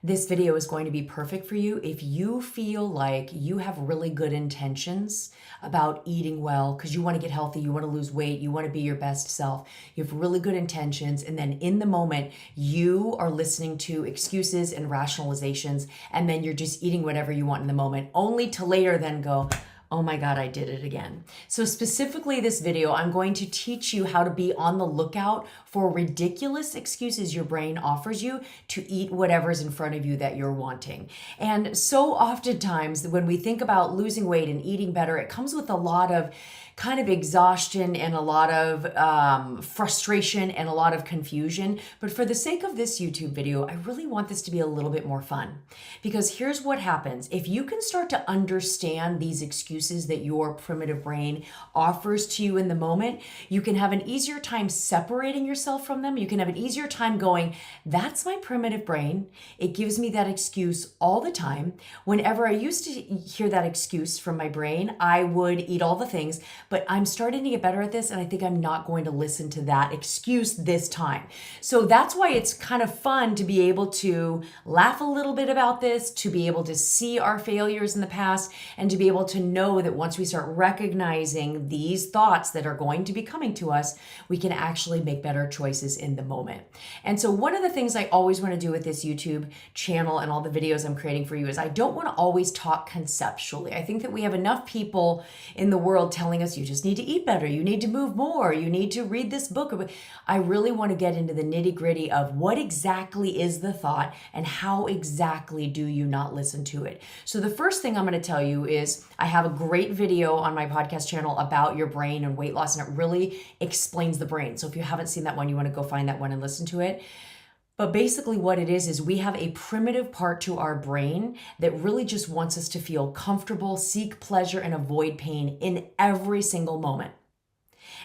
This video is going to be perfect for you if you feel like you have really good intentions about eating well because you want to get healthy, you want to lose weight, you want to be your best self. You have really good intentions, and then in the moment, you are listening to excuses and rationalizations, and then you're just eating whatever you want in the moment, only to later then go, oh my God, I did it again. So specifically this video, I'm going to teach you how to be on the lookout for ridiculous excuses your brain offers you to eat whatever's in front of you that you're wanting. And so oftentimes when we think about losing weight and eating better, it comes with a lot of kind of exhaustion and a lot of frustration and a lot of confusion. But for the sake of this YouTube video, I really want this to be a little bit more fun. Because here's what happens. If you can start to understand these excuses that your primitive brain offers to you in the moment, you can have an easier time separating yourself from them. You can have an easier time going, that's my primitive brain. It gives me that excuse all the time. Whenever I used to hear that excuse from my brain, I would eat all the things. But I'm starting to get better at this, and I think I'm not going to listen to that excuse this time. So that's why it's kind of fun to be able to laugh a little bit about this, to be able to see our failures in the past, and to be able to know that once we start recognizing these thoughts that are going to be coming to us, we can actually make better choices in the moment. And so one of the things I always want to do with this YouTube channel and all the videos I'm creating for you is I don't want to always talk conceptually. I think that we have enough people in the world telling us you just need to eat better, you need to move more, you need to read this book. I really want to get into the nitty-gritty of what exactly is the thought and how exactly do you not listen to it. So the first thing I'm going to tell you is I have a great video on my podcast channel about your brain and weight loss, and it really explains the brain. So if you haven't seen that one, you want to go find that one and listen to it. But basically what it is we have a primitive part to our brain that really just wants us to feel comfortable, seek pleasure, and avoid pain in every single moment.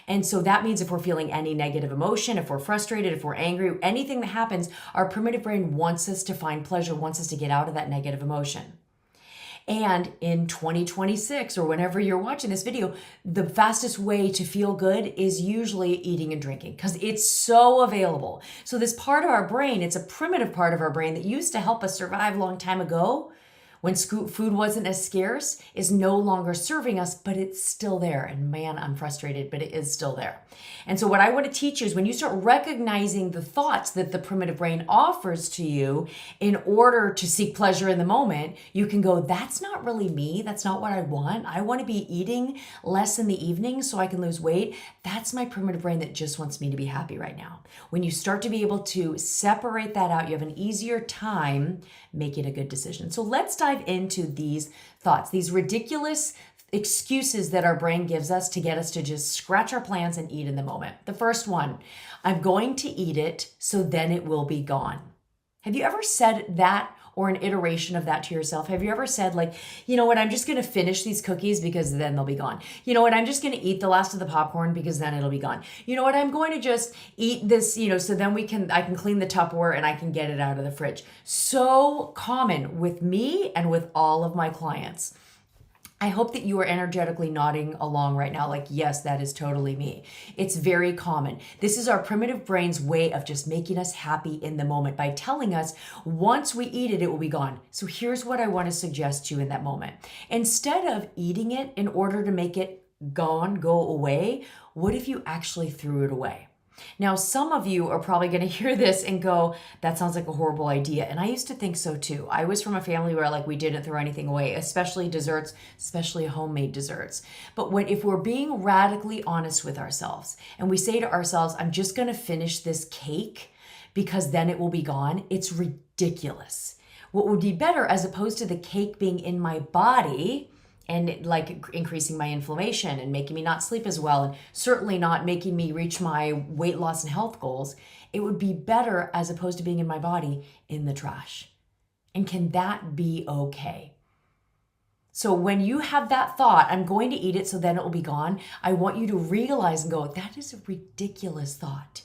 And so that means if we're feeling any negative emotion, if we're frustrated, if we're angry, anything that happens, our primitive brain wants us to find pleasure, wants us to get out of that negative emotion. And in 2026, or whenever you're watching this video, the fastest way to feel good is usually eating and drinking because it's so available. So this part of our brain, it's a primitive part of our brain that used to help us survive a long time ago when food wasn't as scarce, is no longer serving us, but it's still there. And man, I'm frustrated, but it is still there. And so what I want to teach you is when you start recognizing the thoughts that the primitive brain offers to you in order to seek pleasure in the moment, you can go, that's not really me. That's not what I want. I want to be eating less in the evening so I can lose weight. That's my primitive brain that just wants me to be happy right now. When you start to be able to separate that out, you have an easier time making a good decision. So let's dive into these thoughts, these ridiculous excuses that our brain gives us to get us to just scratch our plans and eat in the moment. The first one, I'm going to eat it so then it will be gone. Have you ever said that or an iteration of that to yourself? Have you ever said like, you know what, I'm just going to finish these cookies because then they'll be gone. You know what, I'm just going to eat the last of the popcorn because then it'll be gone. You know what, I'm going to just eat this, so then I can clean the Tupperware and I can get it out of the fridge. So common with me and with all of my clients. I hope that you are energetically nodding along right now, like, yes, that is totally me. It's very common. This is our primitive brain's way of just making us happy in the moment by telling us once we eat it, it will be gone. So here's what I want to suggest to you in that moment. Instead of eating it in order to make it gone, go away, what if you actually threw it away? Now, some of you are probably going to hear this and go, that sounds like a horrible idea. And I used to think so too. I was from a family where we didn't throw anything away, especially desserts, especially homemade desserts. But if we're being radically honest with ourselves and we say to ourselves, I'm just going to finish this cake because then it will be gone, it's ridiculous. What would be better, as opposed to the cake being in my body and increasing my inflammation and making me not sleep as well, and certainly not making me reach my weight loss and health goals, it would be better, as opposed to being in my body, in the trash. And can that be okay? So when you have that thought, I'm going to eat it so then it will be gone, I want you to realize and go, that is a ridiculous thought.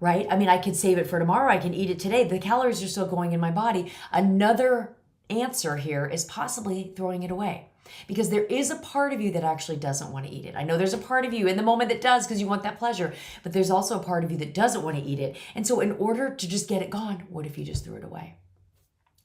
Right? I mean, I could save it for tomorrow. I can eat it today. The calories are still going in my body. Another answer here is possibly throwing it away. Because there is a part of you that actually doesn't want to eat it. I know there's a part of you in the moment that does because you want that pleasure, but there's also a part of you that doesn't want to eat it. And so in order to just get it gone, what if you just threw it away?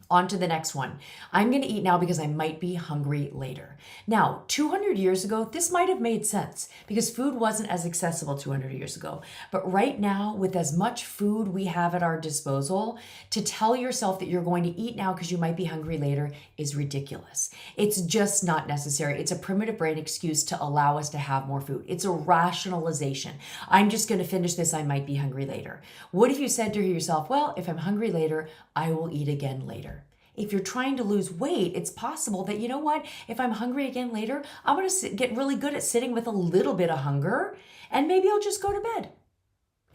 On to the next one. I'm going to eat now because I might be hungry later. Now, 200 years ago, this might have made sense because food wasn't as accessible 200 years ago. But right now, with as much food we have at our disposal, to tell yourself that you're going to eat now because you might be hungry later is ridiculous. It's just not necessary. It's a primitive brain excuse to allow us to have more food. It's a rationalization. I'm just going to finish this. I might be hungry later. What if you said to yourself, well, if I'm hungry later, I will eat again later? If you're trying to lose weight, it's possible that, you know what, if I'm hungry again later, I'm going to get really good at sitting with a little bit of hunger, and maybe I'll just go to bed.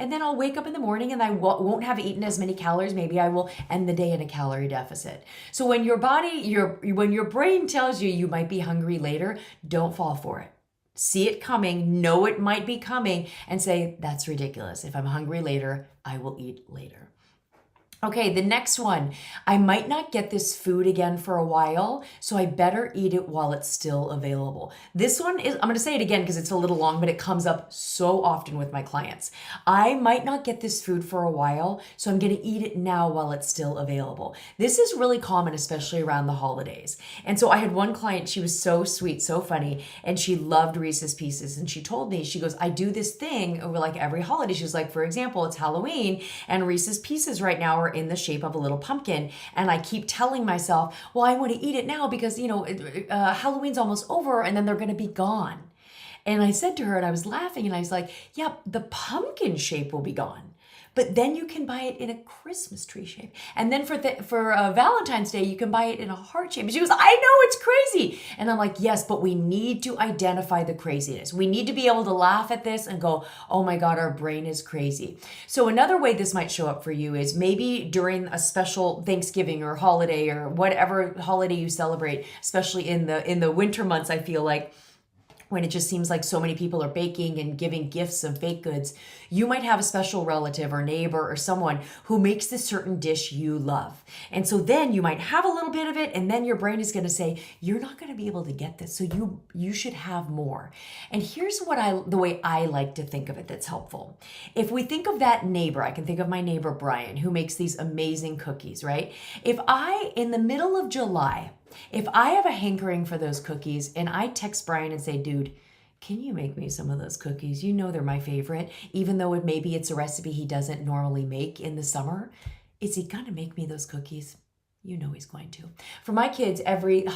And then I'll wake up in the morning and I won't have eaten as many calories. Maybe I will end the day in a calorie deficit. So when when your brain tells you you might be hungry later, don't fall for it. See it coming, know it might be coming, and say, that's ridiculous. If I'm hungry later, I will eat later. Okay, the next one. I might not get this food again for a while, so I better eat it while it's still available. This one is, I'm going to say it again because it's a little long, but it comes up so often with my clients. I might not get this food for a while, so I'm going to eat it now while it's still available. This is really common, especially around the holidays. And so I had one client, she was so sweet, so funny, and she loved Reese's Pieces. And she told me, she goes, I do this thing over like every holiday. She was like, for example, it's Halloween and Reese's Pieces right now are in the shape of a little pumpkin. And I keep telling myself, well, I want to eat it now because, Halloween's almost over and then they're going to be gone. And I said to her, and I was laughing, and I was like, yeah, the pumpkin shape will be gone. But then you can buy it in a Christmas tree shape. And then for Valentine's Day, you can buy it in a heart shape. And she goes, I know, it's crazy. And I'm like, yes, but we need to identify the craziness. We need to be able to laugh at this and go, oh my God, our brain is crazy. So another way this might show up for you is maybe during a special Thanksgiving or holiday or whatever holiday you celebrate, especially in the winter months, I feel like, when it just seems like so many people are baking and giving gifts of baked goods, you might have a special relative or neighbor or someone who makes this certain dish you love. And so then you might have a little bit of it, and then your brain is going to say, you're not going to be able to get this, so you should have more. And here's the way I like to think of it that's helpful. If we think of that neighbor, I can think of my neighbor Brian, who makes these amazing cookies, right? If I, in the middle of July, if I have a hankering for those cookies and I text Brian and say, dude, can you make me some of those cookies? You know they're my favorite, even though maybe it's a recipe he doesn't normally make in the summer. Is he going to make me those cookies? You know he's going to. For my kids, every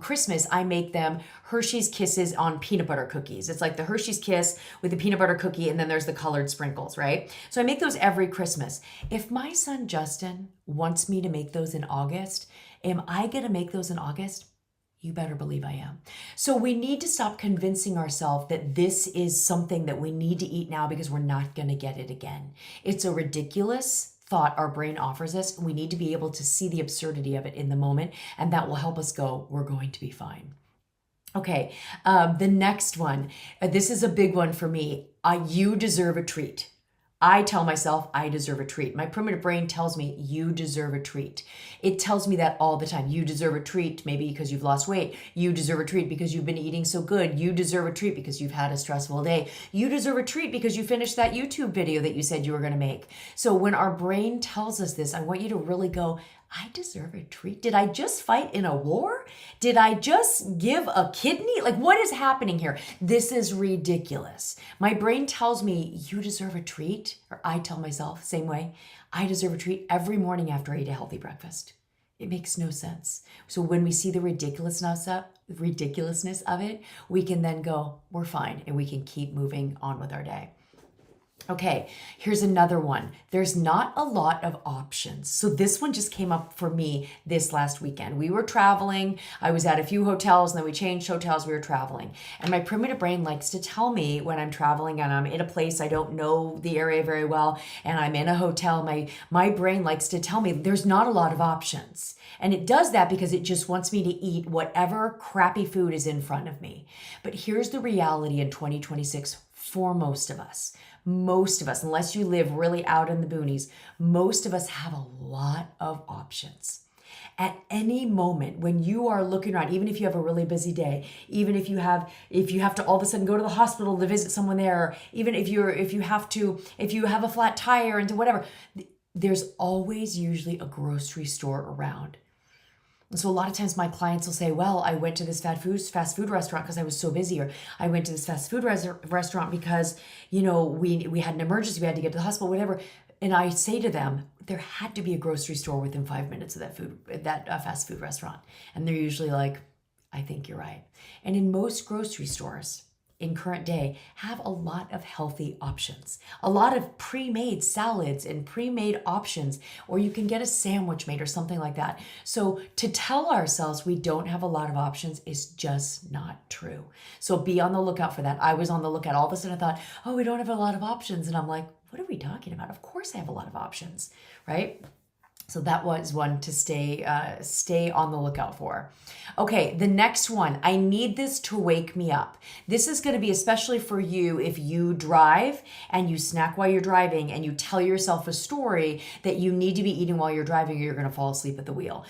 Christmas, I make them Hershey's Kisses on peanut butter cookies. It's like the Hershey's Kiss with the peanut butter cookie, and then there's the colored sprinkles, right? So I make those every Christmas. If my son Justin wants me to make those in August, am I going to make those in August? You better believe I am. So we need to stop convincing ourselves that this is something that we need to eat now because we're not going to get it again. It's a ridiculous thought our brain offers us, and we need to be able to see the absurdity of it in the moment, and that will help us go, we're going to be fine. Okay, the next one. This is a big one for me. You deserve a treat. I tell myself I deserve a treat. My primitive brain tells me you deserve a treat. It tells me that all the time. You deserve a treat, maybe because you've lost weight. You deserve a treat because you've been eating so good. You deserve a treat because you've had a stressful day. You deserve a treat because you finished that YouTube video that you said you were going to make. So when our brain tells us this, I want you to really go, I deserve a treat. Did I just fight in a war? Did I just give a kidney? Like, what is happening here? This is ridiculous. My brain tells me you deserve a treat, or I tell myself, same way, I deserve a treat every morning after I eat a healthy breakfast. It makes no sense. So when we see the ridiculousness of it, we can then go, we're fine, and we can keep moving on with our day. Okay, here's another one. There's not a lot of options. So this one just came up for me this last weekend. We were traveling. I was at a few hotels, and then we changed hotels. We were traveling. And my primitive brain likes to tell me when I'm traveling and I'm in a place I don't know the area very well, and I'm in a hotel, my brain likes to tell me there's not a lot of options. And it does that because it just wants me to eat whatever crappy food is in front of me. But here's the reality in 2026 for most of us. Most of us, unless you live really out in the boonies, most of us have a lot of options. At any moment when you are looking around, even if you have a really busy day, even if you have to all of a sudden go to the hospital to visit someone there, even if you have a flat tire and whatever, there's always usually a grocery store around. And so a lot of times my clients will say, well, I went to this fast food restaurant because I was so busy, or I went to this fast food restaurant because, we had an emergency, we had to get to the hospital, whatever. And I say to them, there had to be a grocery store within 5 minutes of that fast food restaurant. And they're usually like, I think you're right. And in most grocery stores in current day have a lot of healthy options, a lot of pre-made salads and pre-made options, or you can get a sandwich made or something like that. So to tell ourselves we don't have a lot of options is just not true. So be on the lookout for that. I was on the lookout. All of a sudden I thought, oh, we don't have a lot of options. And I'm like, what are we talking about? Of course I have a lot of options, right? So that was one to stay on the lookout for. Okay, the next one, I need this to wake me up. This is going to be especially for you if you drive and you snack while you're driving and you tell yourself a story that you need to be eating while you're driving or you're going to fall asleep at the wheel.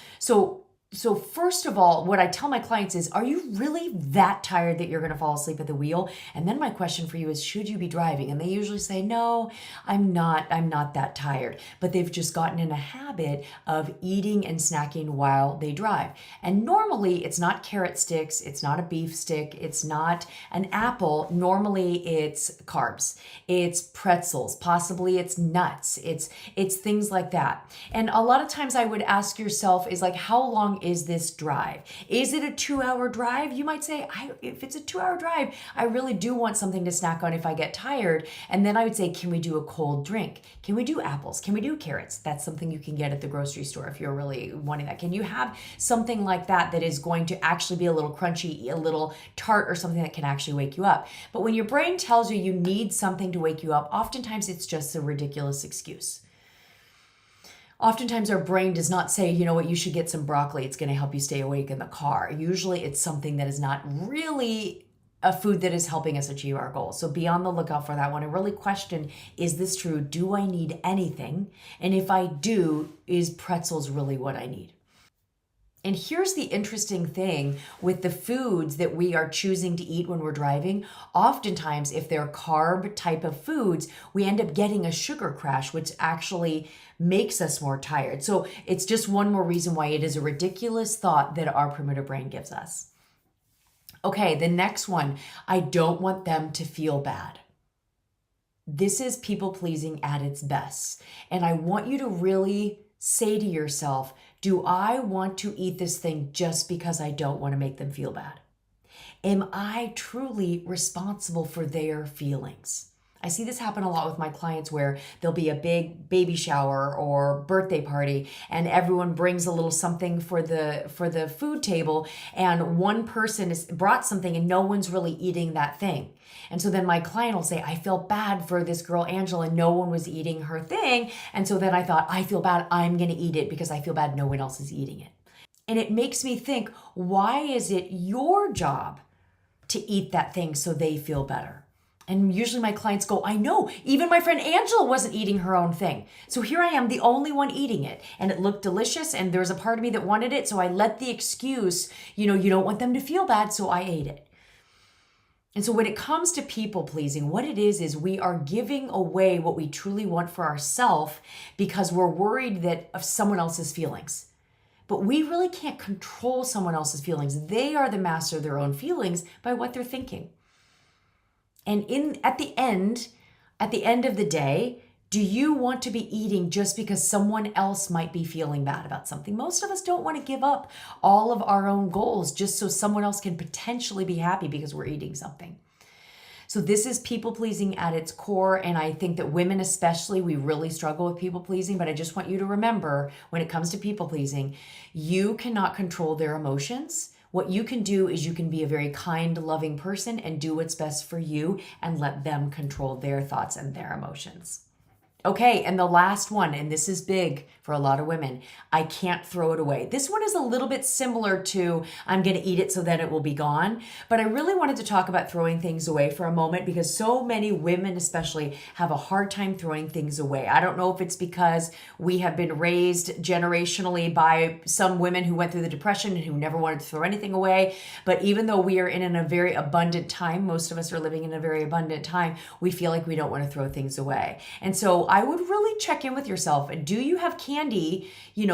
So first of all, what I tell my clients is, are you really that tired that you're going to fall asleep at the wheel? And then my question for you is, should you be driving? And they usually say, no, I'm not that tired. But they've just gotten in a habit of eating and snacking while they drive. And normally it's not carrot sticks. It's not a beef stick. It's not an apple. Normally it's carbs. It's pretzels. Possibly it's nuts. It's things like that. And a lot of times I would ask yourself is like, how long is this drive? Is it a 2-hour drive? You might say, if it's a 2-hour drive, I really do want something to snack on if I get tired. And then I would say, can we do a cold drink? Can we do apples? Can we do carrots? That's something you can get at the grocery store if you're really wanting that. Can you have something like that that is going to actually be a little crunchy, a little tart, or something that can actually wake you up? But when your brain tells you you need something to wake you up, oftentimes it's just a ridiculous excuse. Oftentimes our brain does not say, you know what, you should get some broccoli. It's going to help you stay awake in the car. Usually it's something that is not really a food that is helping us achieve our goals. So be on the lookout for that one and really question, is this true? Do I need anything? And if I do, is pretzels really what I need? And here's the interesting thing with the foods that we are choosing to eat when we're driving. Oftentimes, if they're carb type of foods, we end up getting a sugar crash, which actually makes us more tired. So it's just one more reason why it is a ridiculous thought that our primitive brain gives us. Okay, the next one, I don't want them to feel bad. This is people pleasing at its best. And I want you to really say to yourself, do I want to eat this thing just because I don't want to make them feel bad? Am I truly responsible for their feelings? I see this happen a lot with my clients where there'll be a big baby shower or birthday party and everyone brings a little something for the food table, and one person has brought something and no one's really eating that thing. And so then my client will say, I felt bad for this girl, Angela, no one was eating her thing. And so then I thought, I feel bad, I'm going to eat it because I feel bad no one else is eating it. And it makes me think, why is it your job to eat that thing so they feel better? And usually my clients go, I know, even my friend Angela wasn't eating her own thing. So here I am, the only one eating it. And it looked delicious and there was a part of me that wanted it. So I let the excuse, you don't want them to feel bad, so I ate it. And so when it comes to people pleasing, what it is we are giving away what we truly want for ourselves because we're worried that of someone else's feelings. But we really can't control someone else's feelings. They are the master of their own feelings by what they're thinking. And at the end of the day, do you want to be eating just because someone else might be feeling bad about something? Most of us don't want to give up all of our own goals just so someone else can potentially be happy because we're eating something. So this is people pleasing at its core. And I think that women especially, we really struggle with people pleasing. But I just want you to remember, when it comes to people pleasing, you cannot control their emotions. What you can do is you can be a very kind, loving person and do what's best for you and let them control their thoughts and their emotions. Okay, and the last one, and this is big for a lot of women, I can't throw it away. This one is a little bit similar to I'm going to eat it so that it will be gone. But I really wanted to talk about throwing things away for a moment because so many women especially have a hard time throwing things away. I don't know if it's because we have been raised generationally by some women who went through the Depression and who never wanted to throw anything away. But even though we are in a very abundant time, most of us are living in a very abundant time, we feel like we don't want to throw things away. And so I would really check in with yourself. Do you have candy,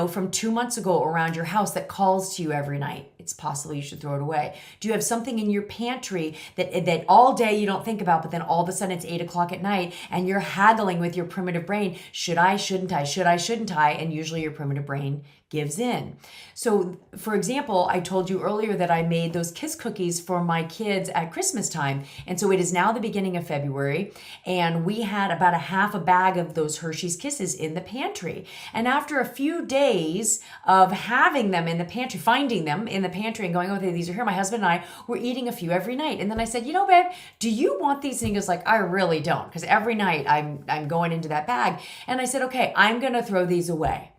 from 2 months ago around your house that calls to you every night? It's possible you should throw it away. Do you have something in your pantry that all day you don't think about, but then all of a sudden it's 8 o'clock at night and you're haggling with your primitive brain? Should I, shouldn't I? Should I, shouldn't I? And usually your primitive brain gives in. So, for example, I told you earlier that I made those kiss cookies for my kids at Christmas time. And so it is now the beginning of February, and we had about a half a bag of those Hershey's Kisses in the pantry. And after a few days of having them in the pantry, finding them in the pantry and going, okay, these are here, my husband and I were eating a few every night. And then I said, babe, do you want these? And he goes like, I really don't, because every night I'm going into that bag. And I said, okay, I'm going to throw these away,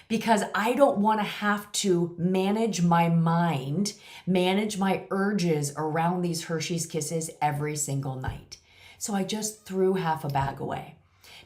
because I don't want to have to manage my mind, manage my urges around these Hershey's Kisses every single night. So I just threw half a bag away.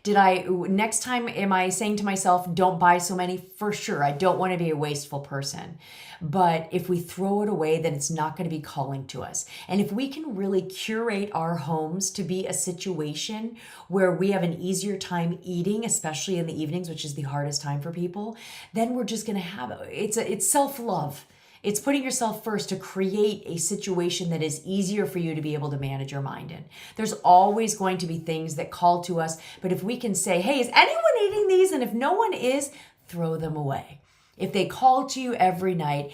Next time, am I saying to myself, don't buy so many? For sure. I don't want to be a wasteful person. But if we throw it away, then it's not going to be calling to us. And if we can really curate our homes to be a situation where we have an easier time eating, especially in the evenings, which is the hardest time for people, then we're just going to have it's self-love. It's putting yourself first to create a situation that is easier for you to be able to manage your mind in. There's always going to be things that call to us, but if we can say, hey, is anyone eating these? And if no one is, throw them away. If they call to you every night,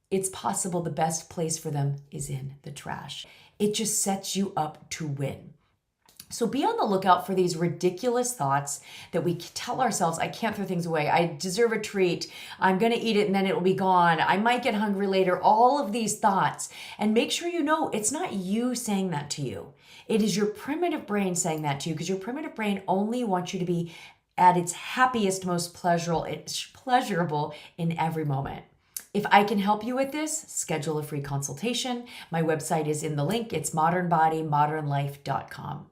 it's possible the best place for them is in the trash. It just sets you up to win. So be on the lookout for these ridiculous thoughts that we tell ourselves, I can't throw things away. I deserve a treat. I'm going to eat it and then it will be gone. I might get hungry later. All of these thoughts. And make sure you know it's not you saying that to you. It is your primitive brain saying that to you, because your primitive brain only wants you to be at its happiest, most pleasurable in every moment. If I can help you with this, schedule a free consultation. My website is in the link. It's modernbodymodernlife.com.